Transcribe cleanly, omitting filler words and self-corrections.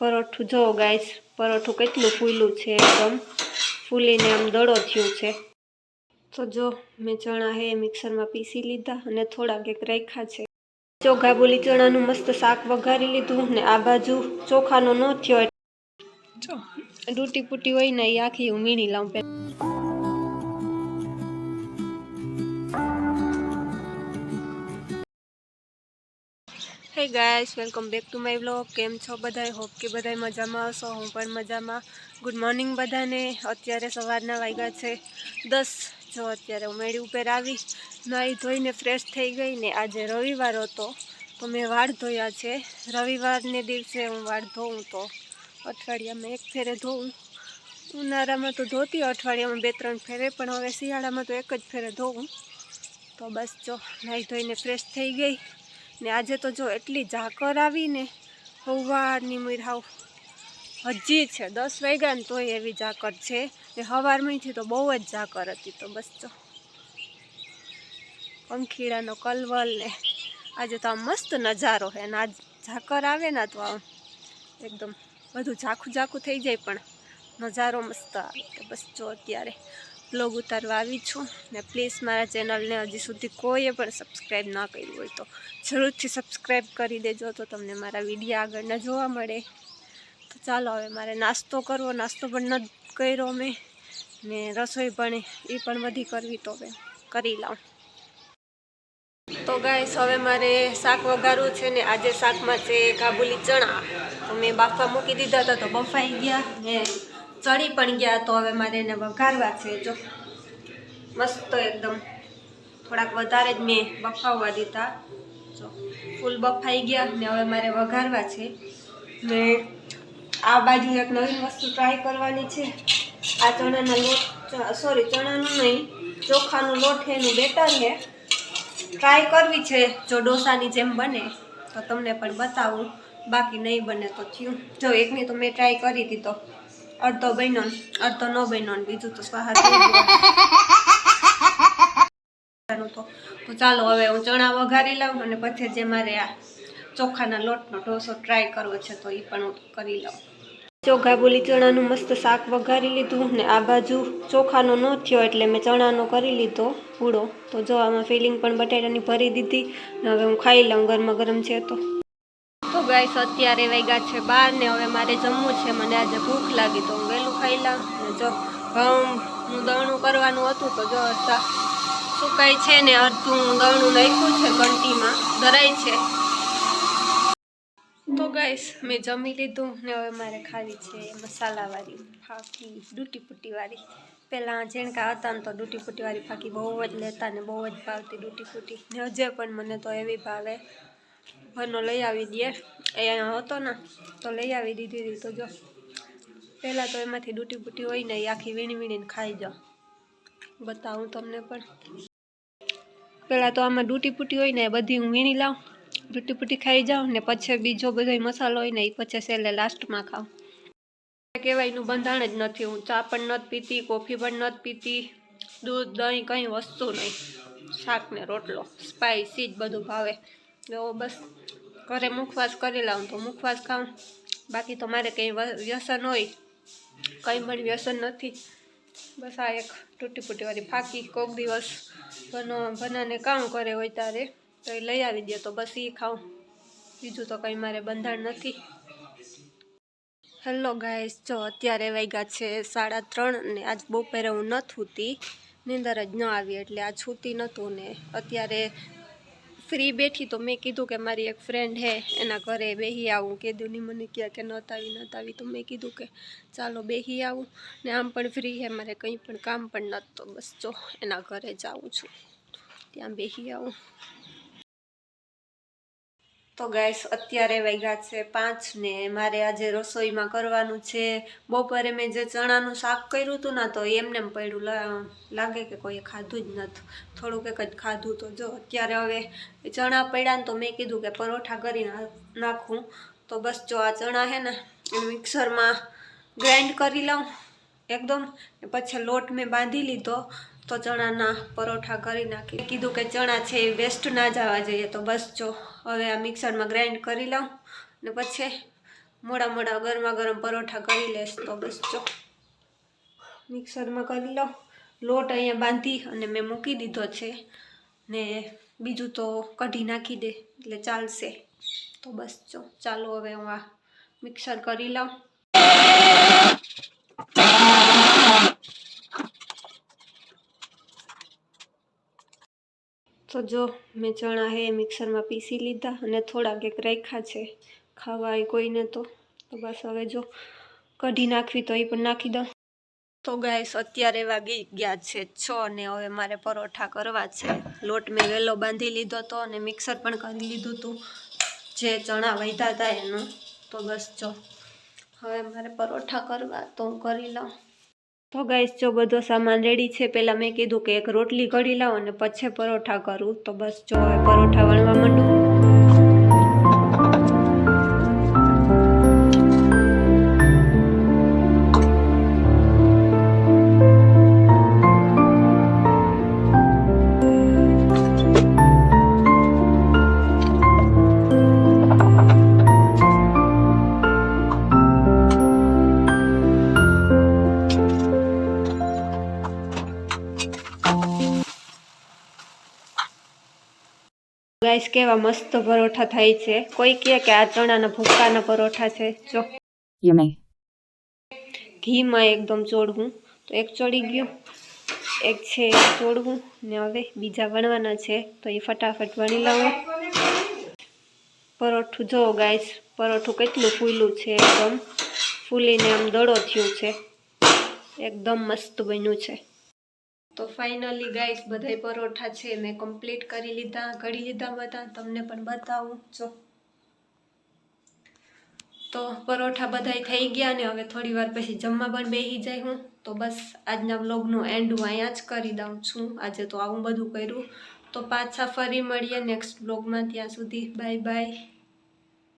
પરોઠું જો ગાઈસ, પરોઠું કેટલું ફૂલ્યું છે, એકદમ ફૂલીને આમ દડો થયું છે। તો જો મેં ચણા હે મિક્સરમાં પીસી લીધા અને થોડાક એક રાખ્યા છે। ચોખા બોલી ચણાનું મસ્ત શાક વઘારી લીધું ને આ બાજુ ચોખાનો ન થયો જો ડૂટી પૂટી હોય ને એ આખી હું મીણી લાવું। હે guys, welcome back to my vlog. કેમ છો બધાય? હોપ કે બધાય મજામાં હશો। હું પણ મજામાં। ગુડ મોર્નિંગ બધાને। અત્યારે સવારના વાગ્યા છે 10। જો અત્યારે હું મેળી ઉપર આવી, નાહી ધોઈને ફ્રેશ થઈ ગઈ ને આજે રવિવાર હતો તો મેં વાળ ધોયા છે। રવિવારને દિવસે હું વાળ ધોઉં તો અઠવાડિયામાં એક ફેરે ધોઉં। ઉનાળામાં તો ધોતી અઠવાડિયામાં 2-3 ફેરે, પણ હવે શિયાળામાં તો એક જ ફેરે ધોઉં। તો બસ જો નાહી ધોઈને ફ્રેશ થઈ ગઈ ને આજે તો જો એટલી ઝાકર આવી ને સવારની મૂર હજી છે 10 વાગ્યા ને તોય એવી ઝાકર છે ને સવારમાંથી તો બહુ જ ઝાકર હતી। તો બસ જો પંખીડાનો કલવલ ને આજે તો આમ મસ્ત નજારો છે ને આજ ઝાકર આવે ને તો આમ એકદમ બધું ઝાખું ઝાખું થઈ જાય પણ નજારો મસ્ત આવે। તો બસ જો અત્યારે બ્લોગ ઉતારવા આવી છું ને પ્લીઝ મારા ચેનલને હજી સુધી કોઈએ પણ સબસ્ક્રાઈબ ના કર્યું હોય તો જરૂરથી સબસ્ક્રાઈબ કરી દેજો, તો તમને મારા વિડીયો આગળના જોવા મળે। તો ચાલો હવે મારે નાસ્તો કરવો, નાસ્તો પણ ન કર્યો મેં ને રસોઈ પણ એ પણ બધી કરવી તો હવે કરી લઉં। તો ગાઈસ હવે મારે શાક વઘારવું છે ને આજે શાકમાં છે કાબુલી ચણા। તો મેં બાફવા મૂકી દીધા હતા તો બફાઈ ગયા ને ચડી પણ ગયા, તો હવે મારે એને વઘારવા છે। જો મસ્ત એકદમ થોડાક વધારે જ મેં બફાવવા દીધા, જો ફૂલ બફાઈ ગયા ને હવે મારે વઘારવા છે। ને આ બાજુ એક નવી વસ્તુ ટ્રાય કરવાની છે। આ ચણાના લોટ, સોરી ચણાનું નહીં, ચોખાનું લોટ છે એનું બેટર છે, ટ્રાય કરવી છે। જો ડોસાની જેમ બને તો તમને પણ બતાવું, બાકી નહીં બને તો થયું। જો એકની તો મેં ટ્રાય કરી હતી તો અડધો બન્યો અડધો ન બન્યો ને બીજું તો સ્વાહા થઈ ગયું। તો ચાલો હવે હું ચણા વઘારી લઉં અને પછી જે મારે આ ચોખાના લોટનો ઢોસો ટ્રાય કરવો છે તો એ પણ હું કરી લઉં। ચોખા બોલી ચણાનું મસ્ત શાક વઘારી લીધું ને આ બાજુ ચોખાનો ન થયો એટલે મેં ચણાનો કરી લીધો પૂળો। તો જો આમાં ફિલિંગ પણ બટાટાની ભરી દીધી ને હવે હું ખાઈ લઉં, ગરમા ગરમ છે તો ગાઈસ અત્યારે વાગ્યા છે 12 ને હવે મારે જમવું છે। મને આજે ભૂખ લાગી તો હું વહેલું ખાઈ લઉં ને જો ઘઉંનું દળનું કરવાનું હતું તો જો સુકાય છે ને અડધું દળનું નાખ્યું છે, ઘંટીમાં ધરાય છે। તો ગાઈસ મેં જમી લીધું ને હવે મારે ખાવી છે મસાલાવાળી ફાકી, ડૂટી પૂટીવાળી। પહેલાં ઝીણકા હતા ને તો ડૂટી પૂટીવાળી ફાકી બહુ જ લેતા ને બહુ જ ભાવતી ડૂટી પૂટી ને હજે પણ મને તો એવી ભાવે। ઘરનો લઈ આવી દે, અહીંયા હતો ને તો લઈ આવી દીધી હતી। તો જો પહેલાં તો એમાંથી ડૂટી પૂટી હોય ને એ આખી વીણી વીણીને ખાઈ જાઓ, બતાવું તમને પણ। પહેલાં તો આમાં ડૂટી પૂટી હોય ને એ બધી હું વીણી લાવું, ડૂટી પૂટી ખાઈ જાઉં ને પછી બીજો બધો મસાલો હોય ને એ પછી છેલ્લે લાસ્ટમાં ખાઉં। કહેવાયનું બંધાણ જ નથી, હું ચા પણ નથી પીતી, કોફી પણ નથી પીતી, દૂધ દહીં કંઈ વસ્તુ નહીં, શાક ને રોટલો સ્પાઈસી જ બધું ભાવે। તો બસ ઘરે મુખવાસ કરી લાવું તો મુખવાસ ખાઉં, બાકી તો મારે કંઈ વ્યસન હોય કંઈ પણ વ્યસન નથી। બસ આ એક તૂટી ફૂટીવાળી ફાકી કોક દિવસ બનાને કામ કરે હોય ત્યારે તો એ લઈ આવી દે તો બસ એ ખાઉં, બીજું તો કંઈ મારે બંધાણ નથી। હેલો ગાઈસ, જો અત્યારે વાગ્યા છે 3:30 ને આજ બપોરે હું નથી સૂતી, નીંદર જ ન આવી એટલે આજ સૂતી નહોતું ને અત્યારે ફ્રી બેઠી તો મેં કીધું કે મારી એક ફ્રેન્ડ હે એના ઘરે બેસી આવું। કીધું મને ક્યાં કે નહોતી આવી તો મેં કીધું કે ચાલો બેસી આવું ને આમ પણ ફ્રી હે, મારે કંઈ પણ કામ પણ નથી તો બસ જો એના ઘરે જાઉં છું, ત્યાં બેસી આવું। તો ગાઈસ અત્યારે વાગ્યા છે 5 ને મારે આજે રસોઈમાં કરવાનું છે। બપોરે મેં જે ચણાનું શાક કર્યું હતું ને તો એમને પડ્યું લાગે કે કોઈએ ખાધું જ નથી, થોડુંક એક જ ખાધું। તો જો અત્યારે હવે ચણા પડ્યા ને તો મેં કીધું કે પરોઠા કરી નાખું। તો બસ જો આ ચણા છે ને એ મિક્સરમાં ગ્રાઇન્ડ કરી લઉં એકદમ, પછી લોટ મેં બાંધી લીધો તો ચણાના પરોઠા કરી નાખી। કીધું કે ચણા છે એ વેસ્ટ ના જવા જોઈએ, તો બસ જો હવે આ મિક્સરમાં ગ્રાઇન્ડ કરી લઉં ને પછી મોડા મોડા ગરમા ગરમ પરોઠા કરી લઈશ. તો બસ જો મિક્સરમાં કરી લો. લોટ અહીંયા બાંધી અને મેં મૂકી દીધો છે ને બીજું તો કઢી નાખી દે એટલે ચાલશે. તો બસ જો ચાલો હવે હું આ મિક્સર કરી લઉં. તો જો મેં ચણા હે મિક્સરમાં પીસી લીધા અને થોડાક એક રાખ્યા છે ખાવા કોઈને. તો બસ હવે જો કઢી નાખવી તો એ પણ નાખી દઉં. તો ગાઈસ અત્યારે વાગી ગયા છે 6 ને હવે મારે પરોઠા કરવા છે. લોટ મેં વહેલો બાંધી લીધો હતો અને મિક્સર પણ કરી લીધું હતું જે ચણા વધ્યા હતા એનું. તો બસ જો હવે મારે પરોઠા કરવા તો હું કરી લઉં. તો ગાઈસ જો બધો સામાન રેડી છે. પહેલાં મેં કીધું કે એક રોટલી ઘડી લાવ અને પછી પરોઠા કરું. તો બસ જો હવે પરોઠા વણવા માંડું. ગાઈસ કેવા મસ્ત પરોઠા થાય છે. કોઈ કહે કે આ ચણાના ભૂક્કાના પરોઠા છે. જો ઘીમાં એકદમ ચોળવું. તો એક ચોળી ગયું, એક છે ચોળવું ને હવે બીજા વણવાના છે. તો એ ફટાફટ વણી લઉં. પરોઠું જો ગાઈસ પરોઠું કેટલું ફૂલ્યું છે. એકદમ ફૂલીને આમ દડો થયું છે. એકદમ મસ્ત બન્યું છે. તો ફાઇનલી ગાઈસ બધાય પરોઠા છે મેં કમ્પ્લીટ કરી લીધા, ઘડી લીધા બધા. તમને પણ બતાવું જો. તો પરોઠા બધાય થઈ ગયા ને હવે થોડી વાર પછી જમવા પણ બેસી જાય હું. તો બસ આજના વ્લોગનું એન્ડ હું અહીંયા જ કરી દઉં છું. આજે તો આવું બધું કર્યું. તો પાછા ફરી મળીએ નેક્સ્ટ વ્લોગમાં. ત્યાં સુધી બાય બાય.